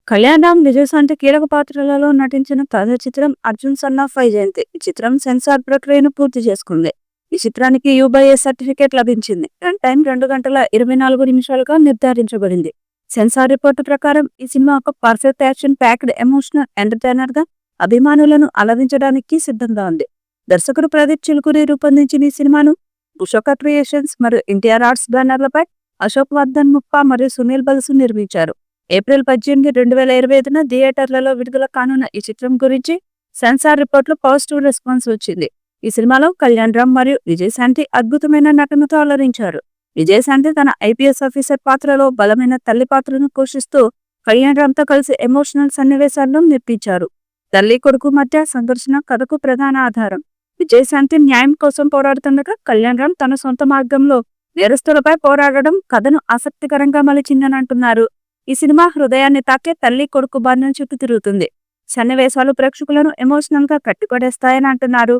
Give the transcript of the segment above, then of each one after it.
కళ్యాణ్ రామ్, విజయశాంతి కీలక పాత్రలలో నటించిన తాజా చిత్రం 'అర్జున్ సన్ ఆఫ్ వైజయంతి'. ఈ చిత్రం సెన్సార్ ప్రక్రియను పూర్తి చేసుకుంది. ఈ చిత్రానికి యూ/ఏ సర్టిఫికేట్ లభించింది. రన్ టైం 2 గంటల 24 నిమిషాలుగా నిర్ధారించబడింది. సెన్సార్ రిపోర్టు ప్రకారం ఈ సినిమా ఒక perfect action packed emotional entertainer గా అభిమానులను అలరించడానికి సిద్ధంగా ఉంది. దర్శకుడు ప్రదీప్ చిలుకూరి రూపొందించిన ఈ సినిమాను కుషోక క్రియేషన్స్ మరియు ఎన్టీఆర్ ఆర్ట్స్ బ్యానర్లపై అశోక్ వర్ధన్ ముప్పా మరియు సునీల్ బల్సు నిర్మించారు. ఏప్రిల్ 18, 2025న థియేటర్లలో విడుదల కానున్న ఈ చిత్రం గురించి సెన్సార్ రిపోర్టులో పాజిటివ్ రెస్పాన్స్ వచ్చింది. ఈ సినిమాలో కళ్యాణ్ రామ్ మరియు విజయశాంతి అద్భుతమైన నటనతో అలరించారు. విజయశాంతి తన ఐపీఎస్ ఆఫీసర్ పాత్రలో బలమైన తల్లి పాత్రను పోషిస్తూ కళ్యాణ్ రామ్ తో కలిసి ఎమోషనల్ సన్నివేశాలను నిర్మించారు. తల్లి కొడుకు మధ్య సంఘర్షణ కథకు ప్రధాన ఆధారం. విజయశాంతి న్యాయం కోసం పోరాడుతుండగా కళ్యాణ్ రామ్ తన సొంత మార్గంలో నేరస్తులపై పోరాడడం కథను ఆసక్తికరంగా మలిచిందని అంటున్నారు. ఈ సినిమా హృదయాన్ని తాకే తల్లి కొడుకు బంధం చుట్టూ తిరుగుతుంది. సన్నివేశాలు ప్రేక్షకులను ఎమోషనల్ గా కట్టిపడేస్తాయని అంటున్నారు.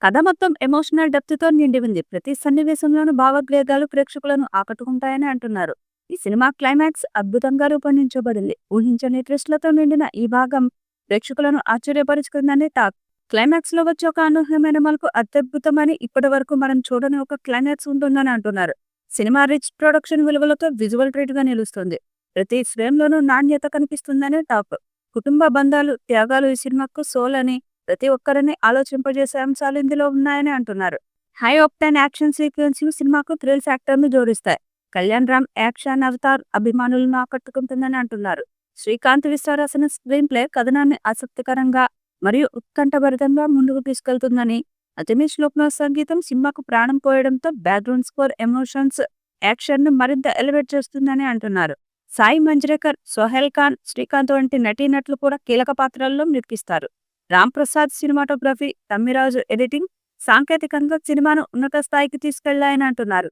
కథ మొత్తం ఎమోషనల్ డెప్త్ తో నిండి ఉంది. ప్రతి సన్నివేశంలోనూ భావోద్వేగాలు ప్రేక్షకులను ఆకట్టుకుంటాయని అంటున్నారు. ఈ సినిమా క్లైమాక్స్ అద్భుతంగా రూపొందించబడింది. ఊహించని ట్విస్ట్లతో నిండిన ఈ భాగం ప్రేక్షకులను ఆశ్చర్యపరుచుకుందని టాక్. క్లైమాక్స్ లో వచ్చే ఒక అనూహ్యమైన మలుపు అత్యద్భుతమని, ఇప్పటి వరకు మనం చూడని ఒక క్లైమాక్స్ ఉంటుందని అంటున్నారు. సినిమా రిచ్ ప్రొడక్షన్ విలువలతో విజువల్ ట్రీట్ గా నిలుస్తుంది. ప్రతి ఫ్రేమ్లోనూ నాణ్యత కనిపిస్తుందని టాప్. కుటుంబ బంధాలు, త్యాగాలు ఈ సినిమాకు సోల్ అని, ప్రతి ఒక్కరిని ఆలోచింపజేసే అంశాలు ఇందులో ఉన్నాయని అంటున్నారు. హై ఆక్టైన్ యాక్షన్ సీక్వెన్స్లు సినిమాకు థ్రిల్ ఫ్యాక్టర్ను జోడిస్తాయి. కళ్యాణ్ రామ్ యాక్షన్ అవతార్ అభిమానులను ఆకట్టుకుంటుందని అంటున్నారు. శ్రీకాంత్ విశ్వరాసిన స్క్రీన్ ప్లే కథనాన్ని ఆసక్తికరంగా మరియు ఉత్కంఠభరితంగా ముందుకు తీసుకెళ్తుందని, అతిమేష్ లోక్నాథ్ సంగీతం సినిమాకు ప్రాణం పోయడంతో బ్యాక్గ్రౌండ్ స్కోర్ ఎమోషన్స్, యాక్షన్ ను మరింత ఎలివేట్ చేస్తుందని అంటున్నారు. సాయి మంజ్రేకర్, సోహెల్ ఖాన్, శ్రీకాంత్ వంటి నటీనటులు కూడా కీలక పాత్రల్లో నిర్మిస్తారు. రామ్ ప్రసాద్ సినిమాటోగ్రఫీ, తమ్మిరాజు ఎడిటింగ్ సాంకేతికంగా సినిమాను ఉన్నత స్థాయికి తీసుకెళ్లాయని అంటున్నారు.